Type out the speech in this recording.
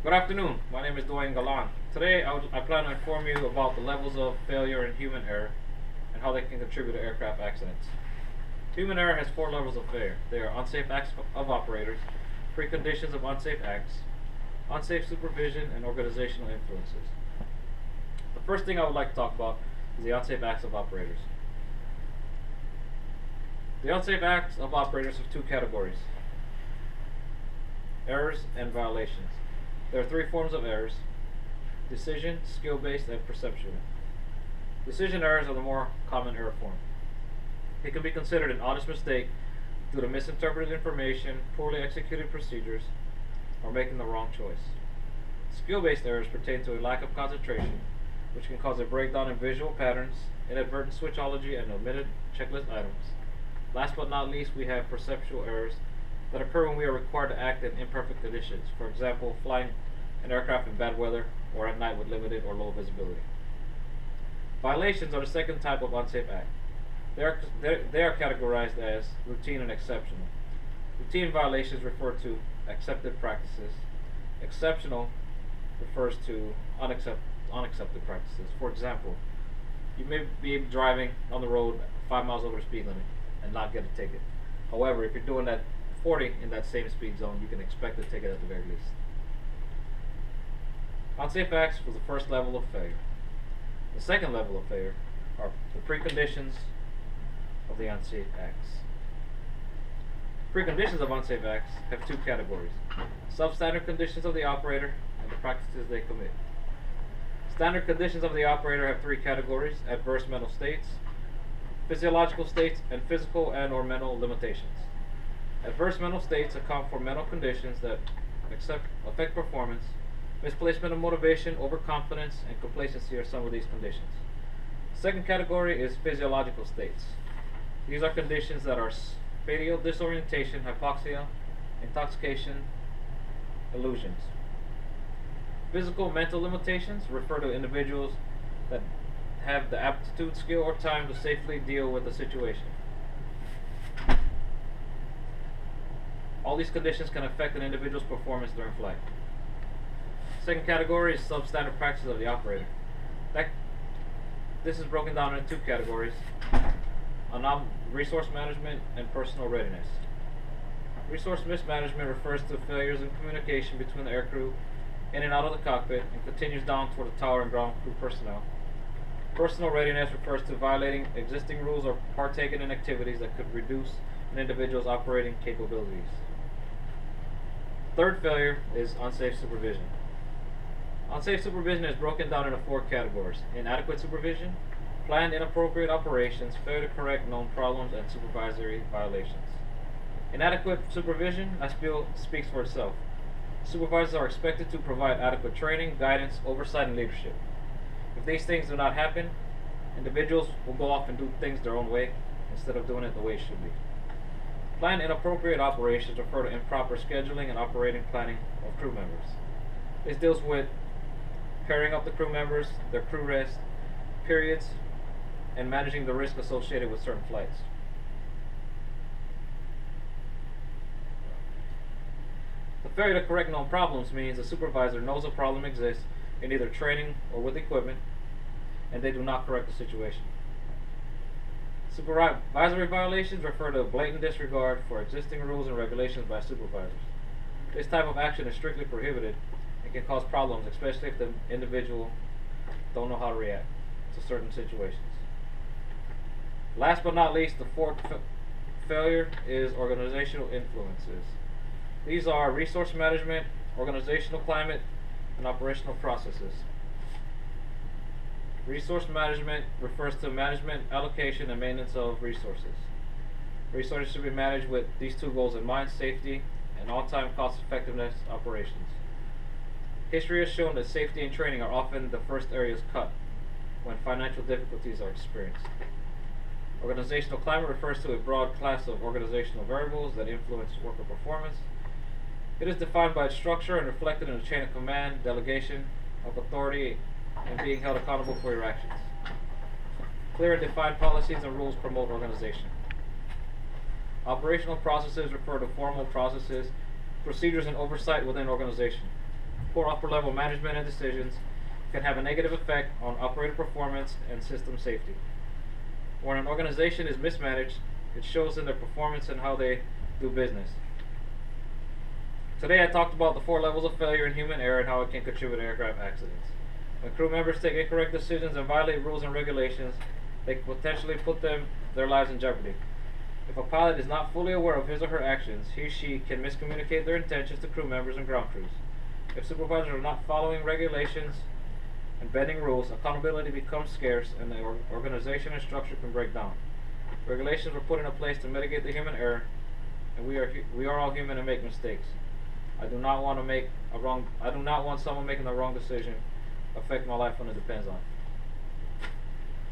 Good afternoon. My name is Dwayne Galan. Today, I plan to inform you about the levels of failure and human error and how they can contribute to aircraft accidents. Human error has 4 levels of failure. They are unsafe acts of operators, preconditions of unsafe acts, unsafe supervision, and organizational influences. The first thing I would like to talk about is the unsafe acts of operators. The unsafe acts of operators have 2 categories: errors and violations. There are 3 forms of errors: decision, skill-based, and perceptual. Decision errors are the more common error form. It can be considered an honest mistake due to misinterpreted information, poorly executed procedures, or making the wrong choice. Skill-based errors pertain to a lack of concentration, which can cause a breakdown in visual patterns, inadvertent switchology, and omitted checklist items. Last but not least, we have perceptual errors that occur when we are required to act in imperfect conditions, for example, flying an aircraft in bad weather or at night with limited or low visibility. Violations are the second type of unsafe act. They are categorized as routine and exceptional. Routine violations refer to accepted practices. Exceptional refers to unaccepted practices. For example, you may be driving on the road 5 miles over the speed limit and not get a ticket. However, if you're doing that 40 in that same speed zone, you can expect a ticket at the very least. Unsafe acts was the first level of failure. The second level of failure are the preconditions of the unsafe acts. Preconditions of unsafe acts have 2 categories: substandard conditions of the operator and the practices they commit. Standard conditions of the operator have 3 categories: adverse mental states, physiological states, and physical and/or mental limitations. Adverse mental states account for mental conditions that affect performance. Misplacement of motivation, overconfidence, and complacency are some of these conditions. Second category is physiological states. These are conditions that are spatial disorientation, hypoxia, intoxication, illusions. Physical mental limitations refer to individuals that have the aptitude, skill, or time to safely deal with a situation. All these conditions can affect an individual's performance during flight. Second category is substandard practices of the operator. This is broken down into 2 categories: resource management and personal readiness. Resource mismanagement refers to failures in communication between the aircrew in and out of the cockpit and continues down toward the tower and ground crew personnel. Personal readiness refers to violating existing rules or partaking in activities that could reduce an individual's operating capabilities. Third failure is unsafe supervision. Unsafe supervision is broken down into 4 categories: inadequate supervision, planned inappropriate operations, failure to correct known problems, and supervisory violations. Inadequate supervision, I feel, speaks for itself. Supervisors are expected to provide adequate training, guidance, oversight, and leadership. If these things do not happen, individuals will go off and do things their own way instead of doing it the way it should be. Planned inappropriate operations refer to improper scheduling and operating planning of crew members. This deals with pairing up the crew members, their crew rest periods, and managing the risk associated with certain flights. The failure to correct known problems means the supervisor knows a problem exists in either training or with equipment, and they do not correct the situation. Supervisory violations refer to blatant disregard for existing rules and regulations by supervisors. This type of action is strictly prohibited and can cause problems, especially if the individual don't know how to react to certain situations. Last but not least, the 4th failure is organizational influences. These are resource management, organizational climate, and operational processes. Resource management refers to management, allocation, and maintenance of resources. Resources should be managed with these 2 goals in mind: safety and on-time cost-effectiveness operations. History has shown that safety and training are often the first areas cut when financial difficulties are experienced. Organizational climate refers to a broad class of organizational variables that influence worker performance. It is defined by its structure and reflected in a chain of command, delegation of authority, and being held accountable for your actions. Clear and defined policies and rules promote organization. Operational processes refer to formal processes, procedures, and oversight within organization. poor upper level management and decisions can have a negative effect on operator performance and system safety. When an organization is mismanaged, it shows in their performance and how they do business. Today I talked about the 4 levels of failure and human error and how it can contribute to aircraft accidents. When crew members take incorrect decisions and violate rules and regulations, they can potentially put their lives in jeopardy. If a pilot is not fully aware of his or her actions, he or she can miscommunicate their intentions to crew members and ground crews. If supervisors are not following regulations and bending rules, accountability becomes scarce and the organization and structure can break down. Regulations were put into place to mitigate the human error, and we are all human and make mistakes. I do not want someone making the wrong decision affect my life when it depends on it.